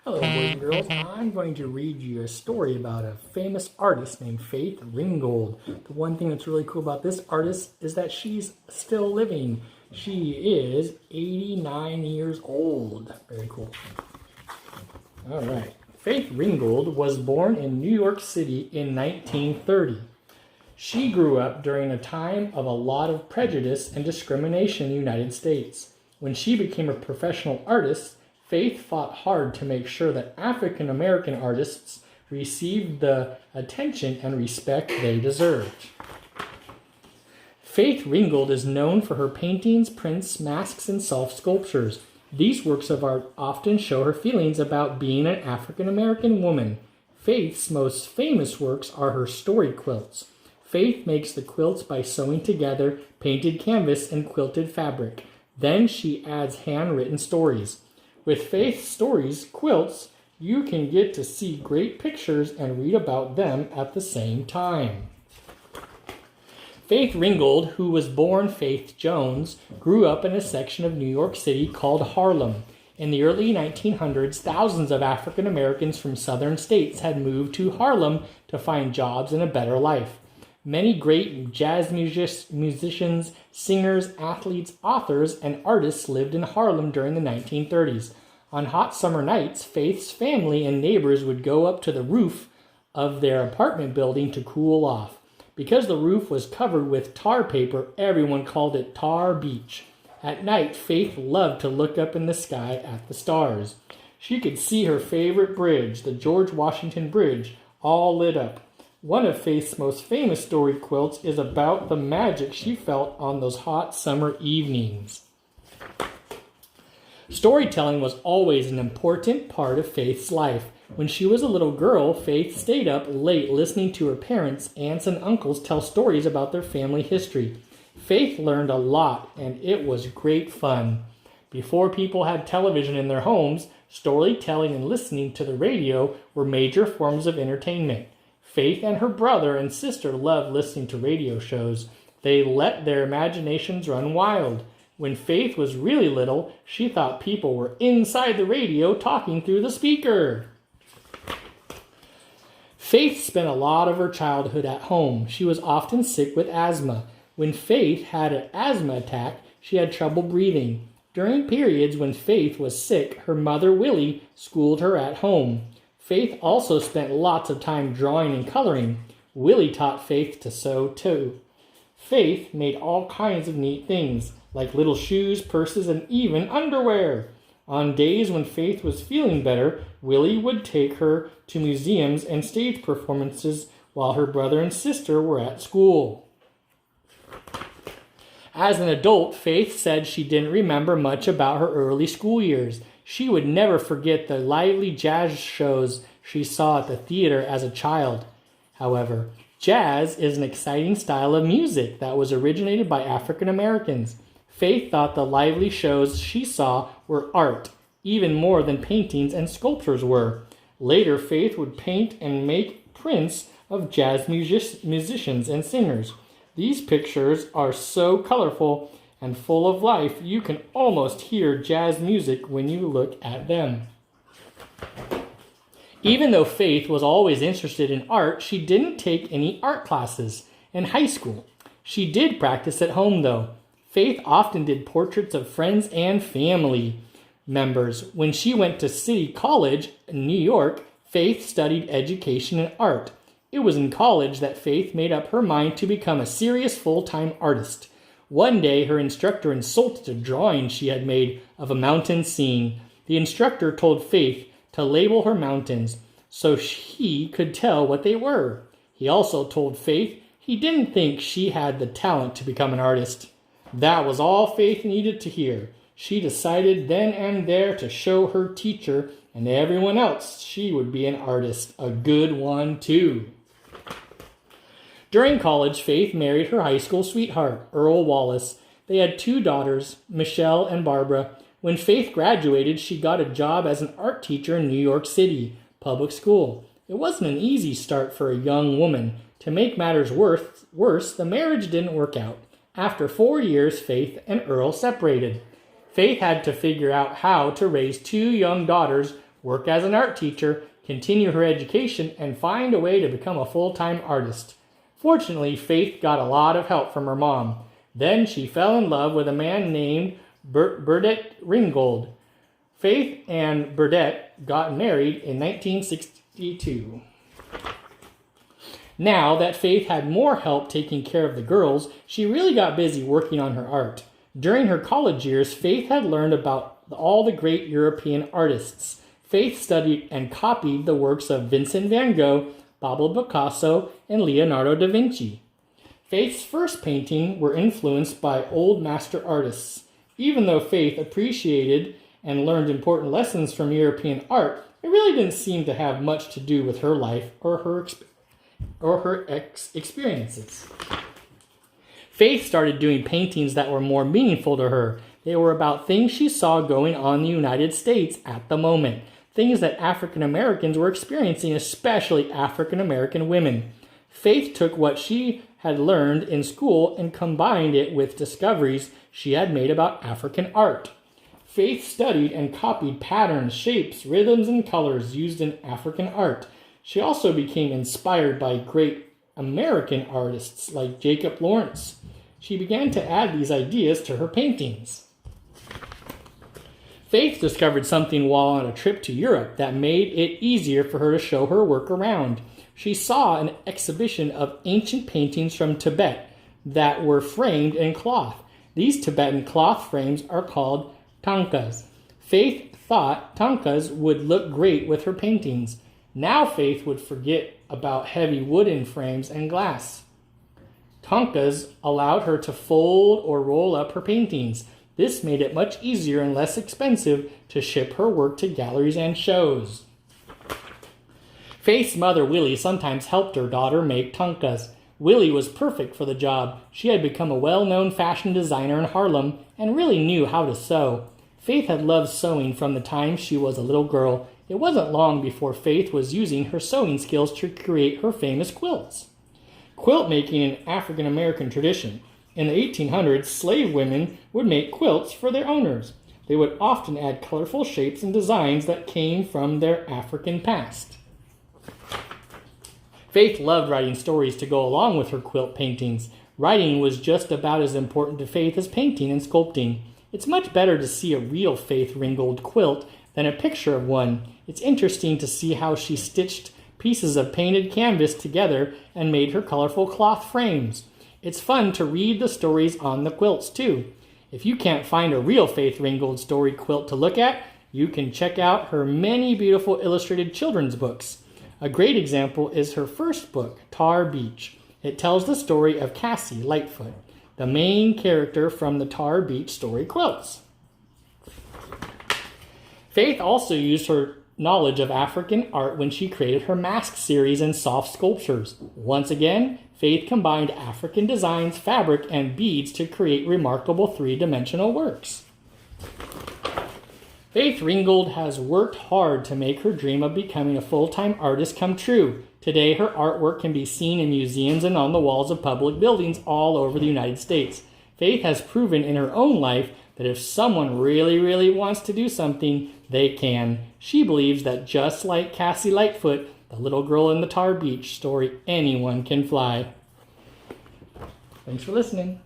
Hello, boys and girls. I'm going to read you a story about a famous artist named Faith Ringgold. The one thing that's really cool about this artist is that she's still living. She is 89 years old. Very cool. All right. Faith Ringgold was born in New York City in 1930. She grew up during a time of a lot of prejudice and discrimination in the United States. When she became a professional artist, Faith fought hard to make sure that African American artists received the attention and respect they deserved. Faith Ringgold is known for her paintings, prints, masks, and self-sculptures. These works of art often show her feelings about being an African American woman. Faith's most famous works are her story quilts. Faith makes the quilts by sewing together painted canvas and quilted fabric. Then she adds handwritten stories. With Faith's stories, quilts, you can get to see great pictures and read about them at the same time. Faith Ringgold, who was born Faith Jones, grew up in a section of New York City called Harlem. In the early 1900s, thousands of African Americans from southern states had moved to Harlem to find jobs and a better life. Many great jazz musicians, singers, athletes, authors, and artists lived in Harlem during the 1930s. On hot summer nights, Faith's family and neighbors would go up to the roof of their apartment building to cool off. Because the roof was covered with tar paper, everyone called it Tar Beach. At night, Faith loved to look up in the sky at the stars. She could see her favorite bridge, the George Washington Bridge, all lit up. One of Faith's most famous story quilts is about the magic she felt on those hot summer evenings. Storytelling was always an important part of Faith's life. When she was a little girl, Faith stayed up late listening to her parents, aunts, and uncles tell stories about their family history. Faith learned a lot, and it was great fun. Before people had television in their homes, storytelling and listening to the radio were major forms of entertainment. Faith and her brother and sister loved listening to radio shows. They let their imaginations run wild. When Faith was really little, she thought people were inside the radio talking through the speaker. Faith spent a lot of her childhood at home. She was often sick with asthma. When Faith had an asthma attack, she had trouble breathing. During periods when Faith was sick, her mother, Willie, schooled her at home. Faith also spent lots of time drawing and coloring. Willie taught Faith to sew too. Faith made all kinds of neat things, like little shoes, purses, and even underwear. On days when Faith was feeling better, Willie would take her to museums and stage performances while her brother and sister were at school. As an adult, Faith said she didn't remember much about her early school years. She would never forget the lively jazz shows she saw at the theater as a child. However, jazz is an exciting style of music that was originated by African Americans. Faith thought the lively shows she saw were art, even more than paintings and sculptures were. Later, Faith would paint and make prints of jazz musicians and singers. These pictures are so colorful and full of life, you can almost hear jazz music when you look at them. Even though Faith was always interested in art, she didn't take any art classes in high school. She did practice at home, though. Faith often did portraits of friends and family members. When she went to City College in New York, Faith studied education and art. It was in college that Faith made up her mind to become a serious full-time artist. One day, her instructor insulted a drawing she had made of a mountain scene. The instructor told Faith to label her mountains so he could tell what they were. He also told Faith he didn't think she had the talent to become an artist. That was all Faith needed to hear. She decided then and there to show her teacher and everyone else she would be an artist, a good one too. During college, Faith married her high school sweetheart, Earl Wallace. They had 2 daughters, Michelle and Barbara. When Faith graduated, she got a job as an art teacher in New York City public school. It wasn't an easy start for a young woman. To make matters worse, the marriage didn't work out. After 4 years, Faith and Earl separated. Faith had to figure out how to raise 2 young daughters work as an art teacher, continue her education, and find a way to become a full-time artist. Fortunately, Faith got a lot of help from her mom. Then she fell in love with a man named Burdett Ringgold. Faith and Burdett got married in 1962. Now that Faith had more help taking care of the girls, she really got busy working on her art. During her college years, Faith had learned about all the great European artists. Faith studied and copied the works of Vincent van Gogh, Pablo Picasso, and Leonardo da Vinci. Faith's first paintings were influenced by old master artists. Even though Faith appreciated and learned important lessons from European art, it really didn't seem to have much to do with her life or her experiences. Faith started doing paintings that were more meaningful to her. They were about things she saw going on in the United States at the moment, things that African Americans were experiencing, especially African American women. Faith took what she had learned in school and combined it with discoveries she had made about African art. Faith studied and copied patterns, shapes, rhythms, and colors used in African art. She also became inspired by great American artists like Jacob Lawrence. She began to add these ideas to her paintings. Faith discovered something while on a trip to Europe that made it easier for her to show her work around. She saw an exhibition of ancient paintings from Tibet that were framed in cloth. These Tibetan cloth frames are called tankas. Faith thought tankas would look great with her paintings. Now Faith would forget about heavy wooden frames and glass. Tankas allowed her to fold or roll up her paintings. This made it much easier and less expensive to ship her work to galleries and shows. Faith's mother, Willie, sometimes helped her daughter make tankas. Willie was perfect for the job. She had become a well-known fashion designer in Harlem and really knew how to sew. Faith had loved sewing from the time she was a little girl. It wasn't long before Faith was using her sewing skills to create her famous quilts. Quilt making in African American tradition. In the 1800s, slave women would make quilts for their owners. They would often add colorful shapes and designs that came from their African past. Faith loved writing stories to go along with her quilt paintings. Writing was just about as important to Faith as painting and sculpting. It's much better to see a real Faith Ringgold quilt than a picture of one. It's interesting to see how she stitched pieces of painted canvas together and made her colorful cloth frames. It's fun to read the stories on the quilts too. If you can't find a real Faith Ringgold story quilt to look at, you can check out her many beautiful illustrated children's books. A great example is her first book, Tar Beach. It tells the story of Cassie Lightfoot, the main character from the Tar Beach story quilts. Faith also used her knowledge of African art when she created her mask series and soft sculptures. Once again, Faith combined African designs, fabric, and beads to create remarkable three-dimensional works. Faith Ringgold has worked hard to make her dream of becoming a full-time artist come true. Today, her artwork can be seen in museums and on the walls of public buildings all over the United States. Faith has proven in her own life that if someone really wants to do something, they can. She believes that just like Cassie Lightfoot, the little girl in the Tar Beach story, anyone can fly. Thanks for listening.